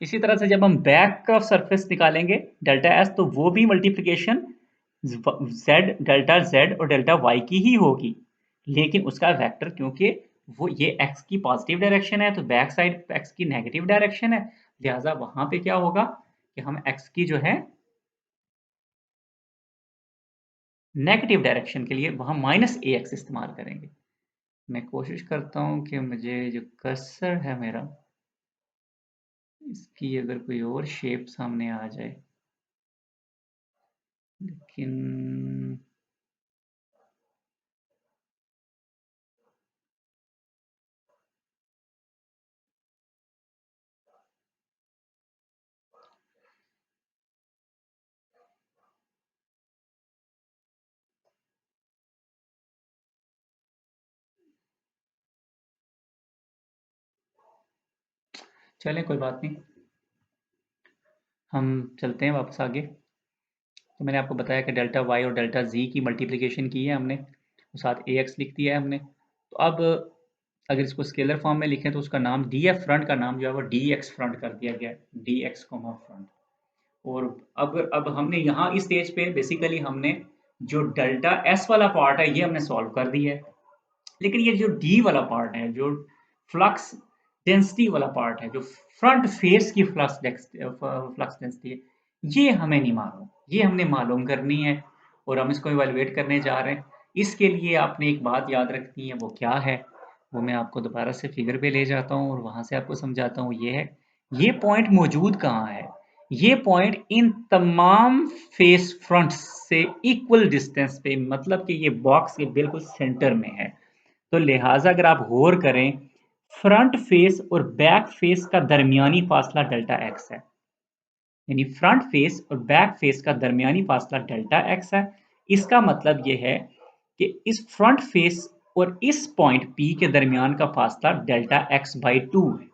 इसी तरह से जब हम बैक का सरफेस निकालेंगे डेल्टा एस, तो वो भी मल्टीप्लिकेशन जेड डेल्टा जेड और डेल्टा वाई की ही होगी, लेकिन उसका वेक्टर क्योंकि वो ये एक्स की पॉजिटिव डायरेक्शन है तो बैक साइड एक्स की नेगेटिव डायरेक्शन है, लिहाजा वहां पे क्या होगा कि हम एक्स की जो है नेगेटिव डायरेक्शन के लिए वहां माइनस ए एक्स इस्तेमाल करेंगे। मैं कोशिश करता हूं कि मुझे जो कर्सर है मेरा, इसकी अगर कोई और शेप सामने आ जाए, लेकिन चलें कोई बात नहीं, हम चलते हैं वापस आगे। तो मैंने आपको बताया कि डेल्टा वाई और डेल्टा जी की मल्टीप्लिकेशन की है हमने, और साथ ए एक्स लिख दिया है हमने। तो अब अगर इसको स्केलर फॉर्म में लिखें तो उसका नाम डी एफ फ्रंट का नाम जो है वो डी एक्स फ्रंट कर दिया गया, डी एक्स कोमा फ्रंट। और अब हमने यहाँ इस स्टेज पे बेसिकली हमने जो डेल्टा एस वाला पार्ट है ये हमने सॉल्व कर दिया है, लेकिन ये जो डी वाला पार्ट है, जो फ्लक्स डेंसिटी वाला पार्ट है, जो फ्रंट फेस की फ्लक्स डेंसिटी है, ये हमें नहीं मालूम, ये हमने मालूम करनी है और हम इसको इवेलुएट करने जा रहे हैं। इसके लिए आपने एक बात याद रखनी है, वो क्या है, वो मैं आपको दोबारा से फिगर पे ले जाता हूँ और वहां से आपको समझाता हूँ। ये है, ये पॉइंट मौजूद कहाँ है, ये पॉइंट इन तमाम फेस फ्रंट्स से इक्वल डिस्टेंस पे, मतलब कि ये बॉक्स के बिल्कुल सेंटर में है। तो लिहाजा अगर आप गौर करें, फ्रंट फेस और बैक फेस का दरमियानी फासला डेल्टा एक्स है, यानी फ्रंट फेस और बैक फेस का दरमियानी फासला डेल्टा एक्स है। इसका मतलब यह है कि इस फ्रंट फेस और इस पॉइंट पी के दरमियान का फासला डेल्टा एक्स बाई टू है।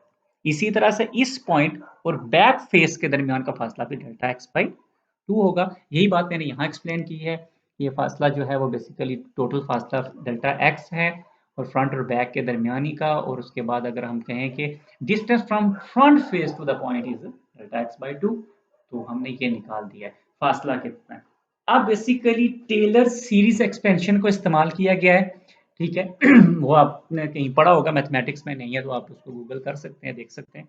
इसी तरह से इस पॉइंट और बैक फेस के दरमियान का फासला भी डेल्टा एक्स बाई टू होगा। यही बात मैंने यहाँ एक्सप्लेन की है। ये फासला जो है वो बेसिकली टोटल फासला डेल्टा एक्स है और फ्रंट और बैक के दरमियानी का, और उसके बाद अगर हम कहें कि distance from front face to the point is delta X by two, तो हमने ये निकाल दिया है फासला कितना है। अब बेसिकली टेलर सीरीज एक्सपेंशन को इस्तेमाल किया गया है, ठीक है। वो आपने कहीं पढ़ा होगा, मैथमेटिक्स में नहीं है तो आप उसको गूगल कर सकते हैं, देख सकते हैं,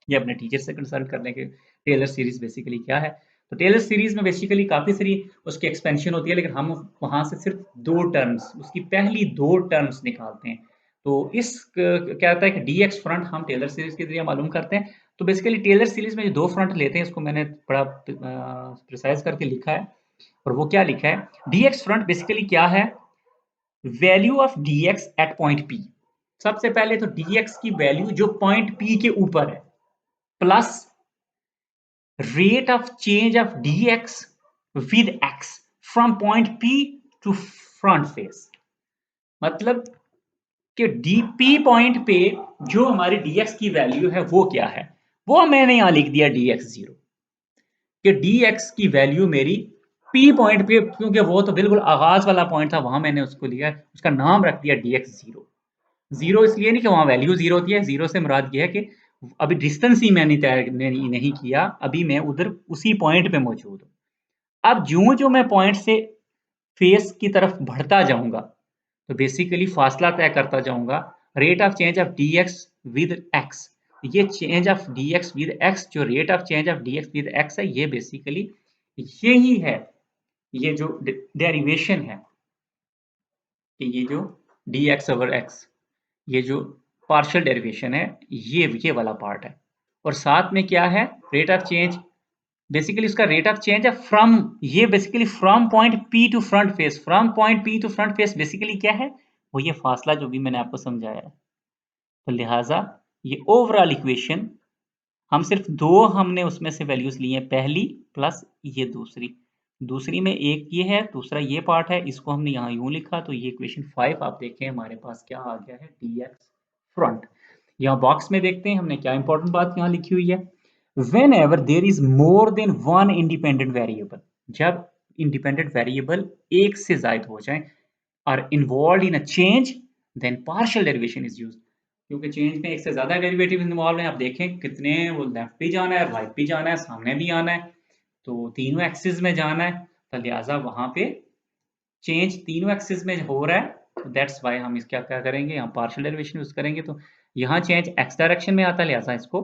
या अपने टीचर से कंसल्ट कर लें कि टेलर सीरीज बेसिकली क्या है। तो टेलर सीरीज में बेसिकली काफ़ी सारी उसकी एक्सपेंशन होती है, लेकिन हम वहाँ से सिर्फ दो टर्म्स, उसकी पहली दो टर्म्स निकालते हैं। तो इस क्या होता है कि डी एक्स फ्रंट हम टेलर सीरीज के जरिए मालूम करते हैं। तो बेसिकली टेलर सीरीज में जो दो फ्रंट लेते हैं, इसको मैंने बड़ा प्रिसाइज करके लिखा है, और वो क्या लिखा है, डी एक्स फ्रंट बेसिकली क्या है, value of D X at point P. सबसे पहले तो डी एक्स की वैल्यू जो पॉइंट पी के ऊपर है, plus rate of change of dx with x from point P to front face। मतलब कि dp पॉइंट पे जो हमारी dx की वैल्यू है वो क्या है, वो मैंने यहां लिख दिया dx जीरो, कि dx की वैल्यू मेरी p पॉइंट पे, क्योंकि वो तो बिल्कुल आगाज वाला पॉइंट था, वहां मैंने उसको लिया, उसका नाम रख दिया dx जीरो। जीरो इसलिए नहीं कि वहां वैल्यू जीरो होती है, जीरो से मुराद ये है कि अभी डिस्टेंस ही मैंने तय नहीं किया, अभी मैं उधर उसी पॉइंट पे मौजूद हूँ। अब जो जो मैं पॉइंट से फेस की तरफ बढ़ता जाऊंगा, तो बेसिकली फासला तय करता जाऊंगा, rate of change of D X with X. ये change of D X with X, जो rate of change of D X with X है, ये बेसिकली यही है, ये जो डेरिवेशन है, कि ये जो डी एक्स ओवर एक्स, ये जो पार्शियल डेरिवेशन है, ये वाला पार्ट है। और साथ में क्या है, रेट ऑफ चेंज, बेसिकली उसका रेट ऑफ चेंज है फ्रॉम, ये basically from point P to front face, from point P to front face basically क्या है, वो ये फासला जो भी मैंने आपको समझाया है। तो लिहाजा ये ओवरऑल इक्वेशन, हम सिर्फ दो हमने उसमें से वैल्यूज ली हैं, पहली प्लस ये दूसरी, दूसरी में एक ये है, दूसरा ये पार्ट है, इसको हमने यहाँ यूं लिखा, तो ये इक्वेशन 5 आप देखें हमारे पास क्या आ गया है, डी एक्स फ्रंट। यहाँ बॉक्स में देखते हैं हमने क्या इंपॉर्टेंट बात यहाँ लिखी हुई है, whenever there is more than one independent variable, जब इंडिपेंडेंट वेरिएबल एक से ज्यादा हो जाए, are involved in a change, then partial derivation is used। क्योंकि चेंज में एक से ज़्यादा डेरिवेटिव इन्वॉल्व हैं। आप देखें कितने, वो लेफ्ट भी जाना है, राइट भी जाना है, सामने भी आना है, तो तीनों एक्सिस में जाना है, तो लिहाजा वहाँ पे चेंज तीनों एक्सिस में हो रहा है। तो दैट्स वाई हम इस क्या क्या करेंगे, यहाँ पार्शियल डेरिवेशन यूज करेंगे। तो यहाँ चेंज एक्स डायरेक्शन में आता है, लिहाजा इसको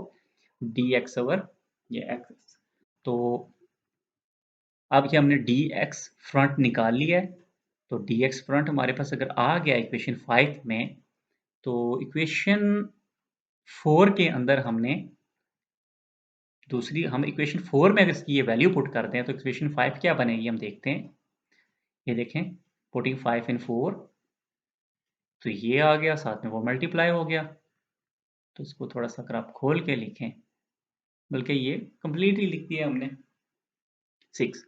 डी एक्स ओवर ये एक्स। तो अब ये हमने डी एक्स फ्रंट निकाल लिया है। तो डी एक्स फ्रंट हमारे पास अगर आ गया इक्वेशन 5 में, तो इक्वेशन 4 के अंदर हमने दूसरी, हम इक्वेशन 4 में अगर इसकी ये वैल्यू पुट करते हैं तो इक्वेशन 5 क्या बनेगी हम देखते हैं। ये देखें, पुटिंग 5 इन 4, तो ये आ गया, साथ में वो मल्टीप्लाई हो गया। तो इसको थोड़ा सा अगर आप खोल के लिखें, बल्कि ये कंप्लीटली लिख दिया हमने 6।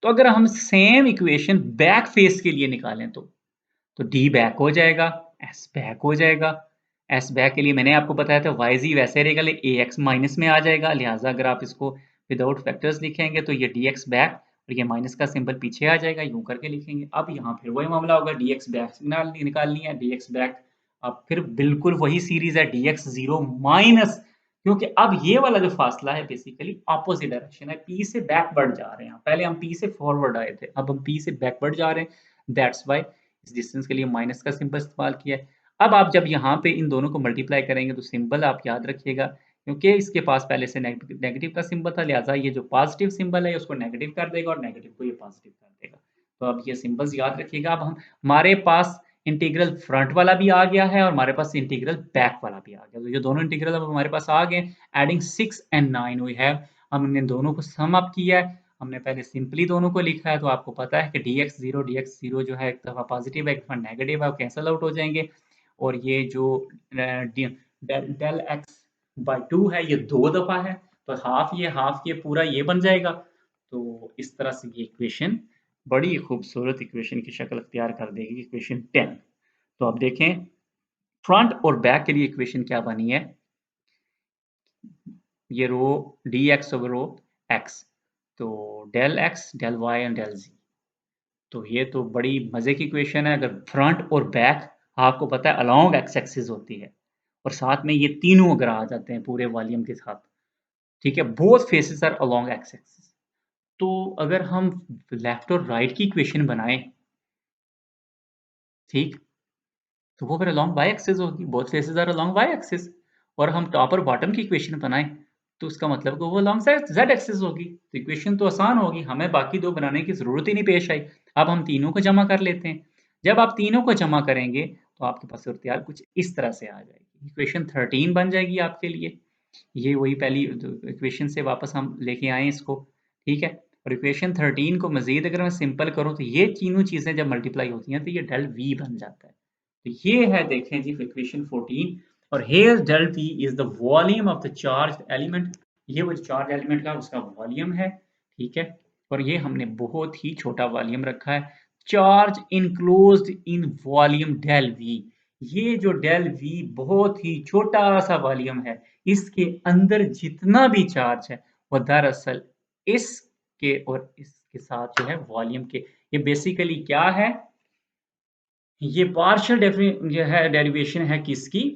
तो अगर हम सेम इक्वेशन बैक फेस के लिए निकालें तो डी बैक हो जाएगा, एस बैक हो जाएगा। एस बैक के लिए मैंने आपको बताया था वाई जी वैसे रहेगा, लेकिन ए एक्स माइनस में आ जाएगा, लिहाजा अगर आप इसको विदाउट फैक्टर्स लिखेंगे तो ये डी एक्स बैक और ये माइनस का सिंबल पीछे आ जाएगा, यूं करके लिखेंगे। अब यहाँ फिर वही मामला होगा, डी एक्स बैक निकालनी है, डी एक्स बैक। अब फिर बिल्कुल वही सीरीज है, डी एक्स जीरो माइनस, क्योंकि अब ये वाला जो फासला है बेसिकली ऑपोजिट डायरेक्शन है, पी से बैकवर्ड जा रहे हैं। पहले हम पी से फॉरवर्ड आए थे, अब हम पी से बैकवर्ड जा रहे हैं, दैट्स वाई इस डिस्टेंस के लिए माइनस का सिंबल इस्तेमाल किया है। अब आप जब यहाँ पे इन दोनों को मल्टीप्लाई करेंगे तो सिंबल आप याद रखिएगा, क्योंकि इसके पास पहले से नेगेटिव का सिंबल था, लिहाजा ये जो पॉजिटिव सिंबल है उसको नेगेटिव कर देगा और नेगेटिव को ये पॉजिटिव कर देगा। तो अब ये सिंबल्स याद रखिएगा। अब हम, हमारे पास इंटीग्रल फ्रंट वाला भी आ गया है और हमारे पास इंटीग्रल बैक वाला भी आ गया। तो ये दोनों इंटीग्रल अब हमारे पास आ गए। एडिंग 6 एंड 9 वी हैव, हमने दोनों को सम अप किया है। हमने पहले सिंपली दोनों को लिखा है, तो आपको पता है कि dx 0 जो है एक दफा पॉजिटिव है, एक दफा नेगेटिव है, वो कैंसिल आउट हो जाएंगे। और ये जो डेल एक्स बाई 2 है, ये 2 दफा है, तो हाफ ये पूरा ये बन जाएगा। तो इस तरह से ये इक्वेशन बड़ी खूबसूरत इक्वेशन की शक्ल अख्तियार कर देगी, इक्वेशन 10। तो अब देखें फ्रंट और बैक के लिए इक्वेशन क्या बनी है। ये rho D X over rho X, तो del X del Y and del G. तो ये तो बड़ी मजे की इक्वेशन है। अगर फ्रंट और बैक आपको पता है अलोंग एक्स एक्सिस होती है, और साथ में ये तीनों अगर आ जाते हैं पूरे वॉल्यूम के साथ, ठीक है, both faces are along X axis, तो अगर हम लेफ्ट और राइट की इक्वेशन बनाएं, ठीक, तो वो फिर अलोंग वाई एक्सिस होगी, both faces are along Y axis. और हम टॉप और बॉटम की इक्वेशन बनाएं, तो उसका मतलब कि वो अलोंग जेड एक्सिस होगी। तो इक्वेशन तो आसान होगी, हमें बाकी दो बनाने की जरूरत ही नहीं पेश आई। अब हम तीनों को जमा कर लेते हैं। जब आप तीनों को जमा करेंगे तो आपके पास सूरत हाल कुछ इस तरह से आ जाएगी, इक्वेशन 13 बन जाएगी आपके लिए। ये वही पहली इक्वेशन से वापस हम लेके आए इसको, ठीक है। और इक्वेशन 13 को मजीद अगर मैं सिंपल करूं, तो ये तीनों चीजें जब मल्टीप्लाई होती हैं तो ये डेल वी बन जाता है। तो ये है, देखें जी, इक्वेशन 14। और here del V is the volume of the charge element. ये वो चार्ज एलिमेंट का उसका वॉल्यूम है, ठीक है। और ये हमने बहुत ही छोटा वॉल्यूम रखा है, charge enclosed in volume del V. ये जो डेल वी बहुत ही छोटा सा वॉल्यूम है, इसके अंदर जितना भी चार्ज है वो दरअसल इसके और इसके साथ जो है वॉल्यूम के, ये बेसिकली क्या है, ये पार्शियल जो है डेरिवेशन है किसकी,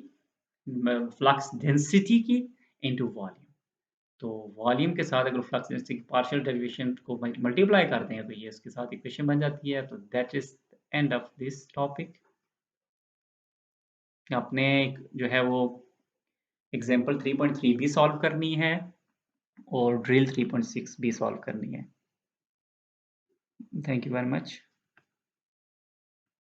फ्लक्स डेंसिटी की इनटू वॉल्यूम। तो वॉल्यूम के साथ अगर फ्लक्स डेंसिटी की पार्शियल डेरिवेशन को मल्टीप्लाई करते हैं तो ये इसके साथ इक्वेशन बन जाती है। तो that is end of this topic. अपने जो है वो एग्जांपल 3.3 भी सॉल्व करनी है और ड्रिल 3.6 भी सॉल्व करनी है। Thank you very much.